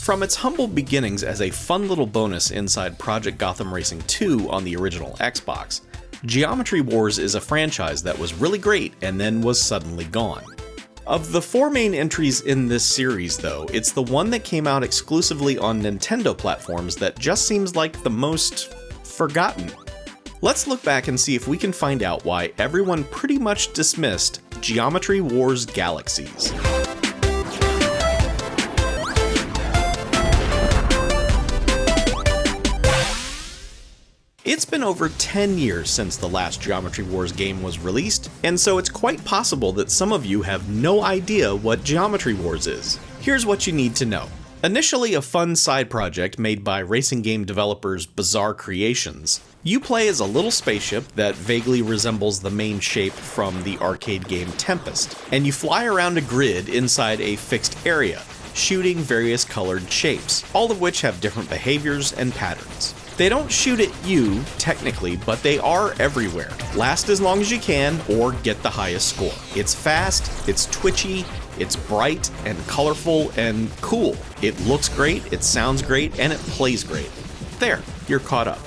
From its humble beginnings as a fun little bonus inside Project Gotham Racing 2 on the original Xbox, Geometry Wars is a franchise that was really great and then was suddenly gone. Of the 4 main entries in this series though, it's the one that came out exclusively on Nintendo platforms that just seems like the most forgotten. Let's look back and see if we can find out why everyone pretty much dismissed Geometry Wars Galaxies. It's been over 10 years since the last Geometry Wars game was released, and so it's quite possible that some of you have no idea what Geometry Wars is. Here's what you need to know. Initially a fun side project made by racing game developers Bizarre Creations, you play as a little spaceship that vaguely resembles the main shape from the arcade game Tempest, and you fly around a grid inside a fixed area, shooting various colored shapes, all of which have different behaviors and patterns. They don't shoot at you, technically, but they are everywhere. Last as long as you can, or get the highest score. It's fast, it's twitchy, it's bright and colorful and cool. It looks great, it sounds great, and it plays great. There, you're caught up.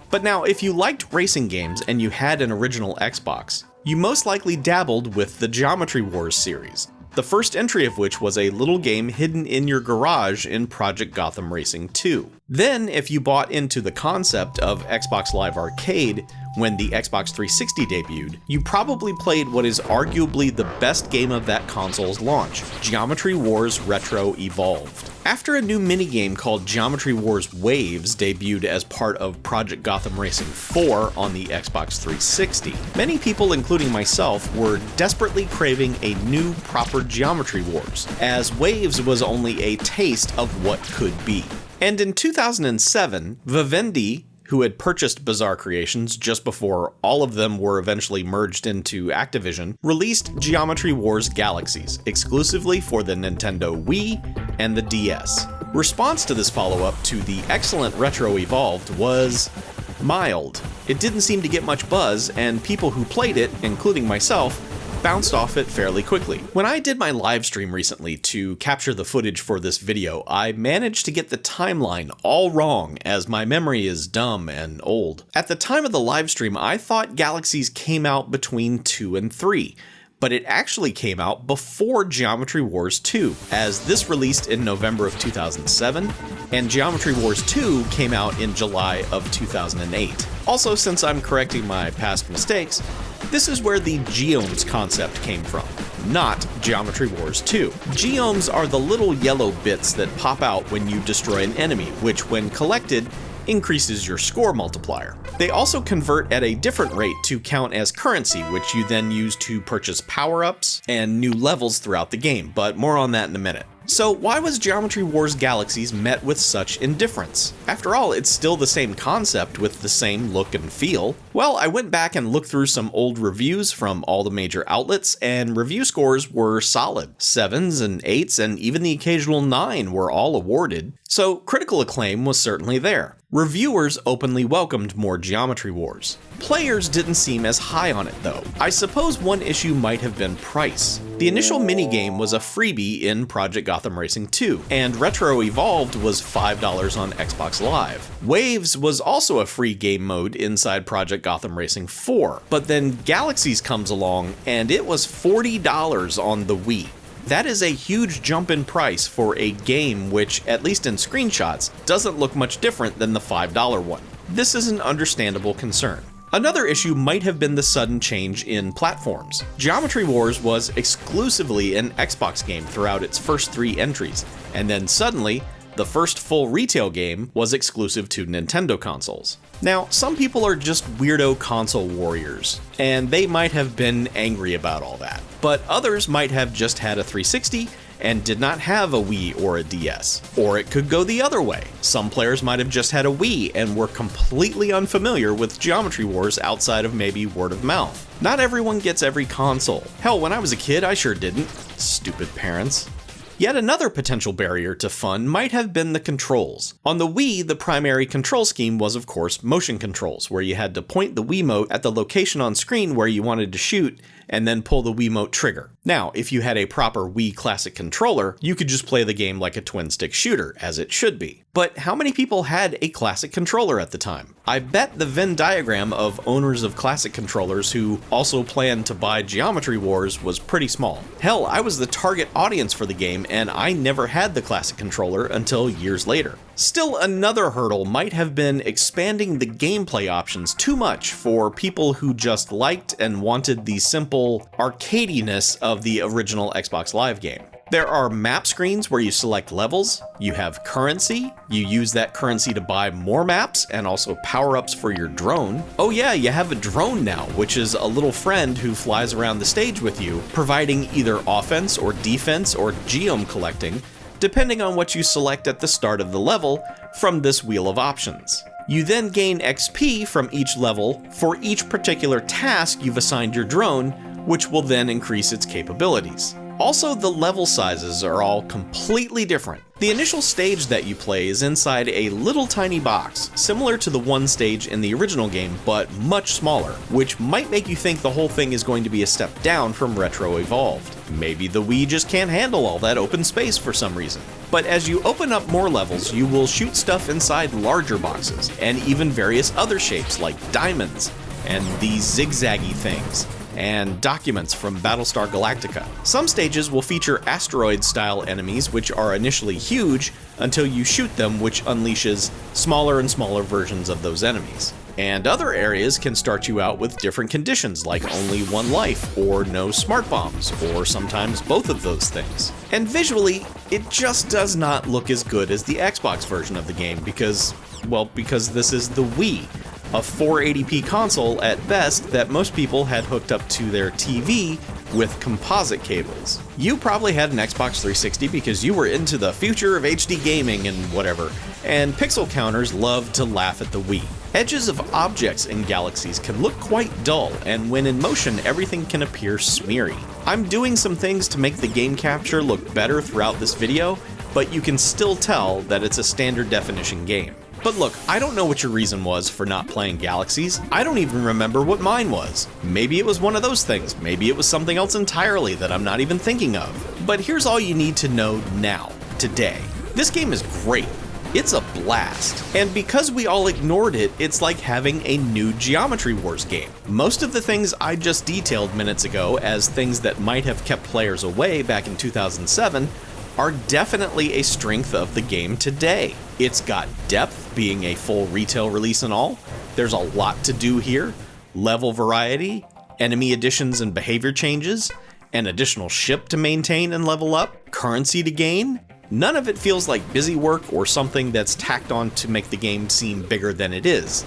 But now, if you liked racing games and you had an original Xbox, you most likely dabbled with the Geometry Wars series. The first entry of which was a little game hidden in your garage in Project Gotham Racing 2. Then, if you bought into the concept of Xbox Live Arcade when the Xbox 360 debuted, you probably played what is arguably the best game of that console's launch, Geometry Wars Retro Evolved. After a new minigame called Geometry Wars Waves debuted as part of Project Gotham Racing 4 on the Xbox 360, many people, including myself, were desperately craving a new proper Geometry Wars, as Waves was only a taste of what could be. And in 2007, Vivendi, who had purchased Bizarre Creations just before all of them were eventually merged into Activision, released Geometry Wars Galaxies, exclusively for the Nintendo Wii and the DS. Response to this follow-up to the excellent Retro Evolved was mild. It didn't seem to get much buzz, and people who played it, including myself, bounced off it fairly quickly. When I did my live stream recently to capture the footage for this video, I managed to get the timeline all wrong as my memory is dumb and old. At the time of the live stream, I thought Galaxies came out between 2 and 3, but it actually came out before Geometry Wars 2, as this released in November of 2007, and Geometry Wars 2 came out in July of 2008. Also, since I'm correcting my past mistakes, this is where the geomes concept came from, not Geometry Wars 2. Geomes are the little yellow bits that pop out when you destroy an enemy, which when collected, increases your score multiplier. They also convert at a different rate to count as currency, which you then use to purchase power-ups and new levels throughout the game, but more on that in a minute. So why was Geometry Wars Galaxies met with such indifference? After all, it's still the same concept with the same look and feel. Well, I went back and looked through some old reviews from all the major outlets, and review scores were solid. 7s and 8s and even the occasional 9 were all awarded, so critical acclaim was certainly there. Reviewers openly welcomed more Geometry Wars. Players didn't seem as high on it though. I suppose one issue might have been price. The initial minigame was a freebie in Project Gotham Racing 2, and Retro Evolved was $5 on Xbox Live. Waves was also a free game mode inside Project Gotham Racing 4, but then Galaxies comes along and it was $40 on the Wii. That is a huge jump in price for a game which, at least in screenshots, doesn't look much different than the $5 one. This is an understandable concern. Another issue might have been the sudden change in platforms. Geometry Wars was exclusively an Xbox game throughout its first 3 entries, and then suddenly, the first full retail game was exclusive to Nintendo consoles. Now, some people are just weirdo console warriors, and they might have been angry about all that. But others might have just had a 360 and did not have a Wii or a DS. Or it could go the other way. Some players might have just had a Wii and were completely unfamiliar with Geometry Wars outside of maybe word of mouth. Not everyone gets every console. Hell, when I was a kid, I sure didn't. Stupid parents. Yet another potential barrier to fun might have been the controls. On the Wii, the primary control scheme was of course motion controls, where you had to point the Wiimote at the location on screen where you wanted to shoot and then pull the Wiimote trigger. Now, if you had a proper Wii Classic controller, you could just play the game like a twin-stick shooter, as it should be. But how many people had a Classic controller at the time? I bet the Venn diagram of owners of Classic controllers who also planned to buy Geometry Wars was pretty small. Hell, I was the target audience for the game, and I never had the Classic controller until years later. Still, another hurdle might have been expanding the gameplay options too much for people who just liked and wanted the simple arcadiness of the original Xbox Live game. There are map screens where you select levels, you have currency, you use that currency to buy more maps and also power-ups for your drone. Oh yeah, you have a drone now, which is a little friend who flies around the stage with you, providing either offense or defense or geom collecting, depending on what you select at the start of the level from this wheel of options. You then gain XP from each level for each particular task you've assigned your drone, which will then increase its capabilities. Also, the level sizes are all completely different. The initial stage that you play is inside a little tiny box, similar to the one stage in the original game, but much smaller, which might make you think the whole thing is going to be a step down from Retro Evolved. Maybe the Wii just can't handle all that open space for some reason. But as you open up more levels, you will shoot stuff inside larger boxes, and even various other shapes like diamonds, and these zigzaggy things, and documents from Battlestar Galactica. Some stages will feature asteroid-style enemies which are initially huge until you shoot them, which unleashes smaller and smaller versions of those enemies. And other areas can start you out with different conditions like only one life or no smart bombs, or sometimes both of those things. And visually, it just does not look as good as the Xbox version of the game because this is the Wii, a 480p console at best that most people had hooked up to their TV with composite cables. You probably had an Xbox 360 because you were into the future of HD gaming and whatever, and pixel counters loved to laugh at the Wii. Edges of objects in Galaxies can look quite dull, and when in motion everything can appear smeary. I'm doing some things to make the game capture look better throughout this video, but you can still tell that it's a standard definition game. But look, I don't know what your reason was for not playing Galaxies. I don't even remember what mine was. Maybe it was one of those things. Maybe it was something else entirely that I'm not even thinking of. But here's all you need to know now, today. This game is great. It's a blast. And because we all ignored it, it's like having a new Geometry Wars game. Most of the things I just detailed minutes ago as things that might have kept players away back in 2007 are definitely a strength of the game today. It's got depth, being a full retail release and all. There's a lot to do here. Level variety, enemy additions and behavior changes, an additional ship to maintain and level up, currency to gain. None of it feels like busy work or something that's tacked on to make the game seem bigger than it is.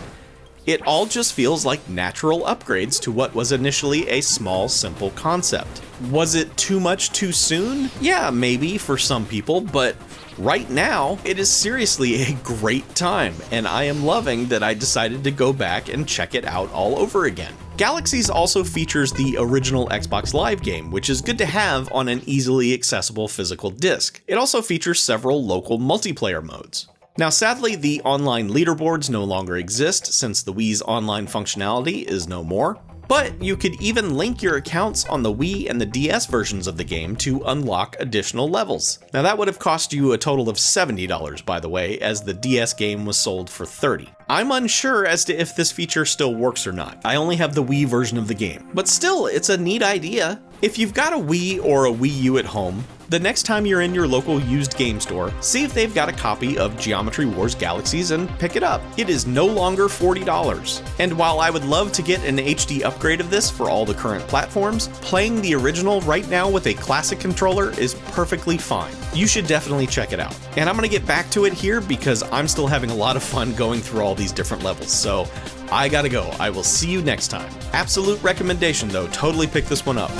It all just feels like natural upgrades to what was initially a small, simple concept. Was it too much too soon? Yeah, maybe for some people, but right now, it is seriously a great time, and I am loving that I decided to go back and check it out all over again. Galaxies also features the original Xbox Live game, which is good to have on an easily accessible physical disc. It also features several local multiplayer modes. Now sadly, the online leaderboards no longer exist since the Wii's online functionality is no more, but you could even link your accounts on the Wii and the DS versions of the game to unlock additional levels. Now that would have cost you a total of $70 by the way, as the DS game was sold for $30. I'm unsure as to if this feature still works or not. I only have the Wii version of the game, but still, it's a neat idea. If you've got a Wii or a Wii U at home, the next time you're in your local used game store, see if they've got a copy of Geometry Wars Galaxies and pick it up. It is no longer $40. And while I would love to get an HD upgrade of this for all the current platforms, playing the original right now with a classic controller is perfectly fine. You should definitely check it out. And I'm gonna get back to it here because I'm still having a lot of fun going through all these different levels, so I gotta go. I will see you next time. Absolute recommendation though, totally pick this one up.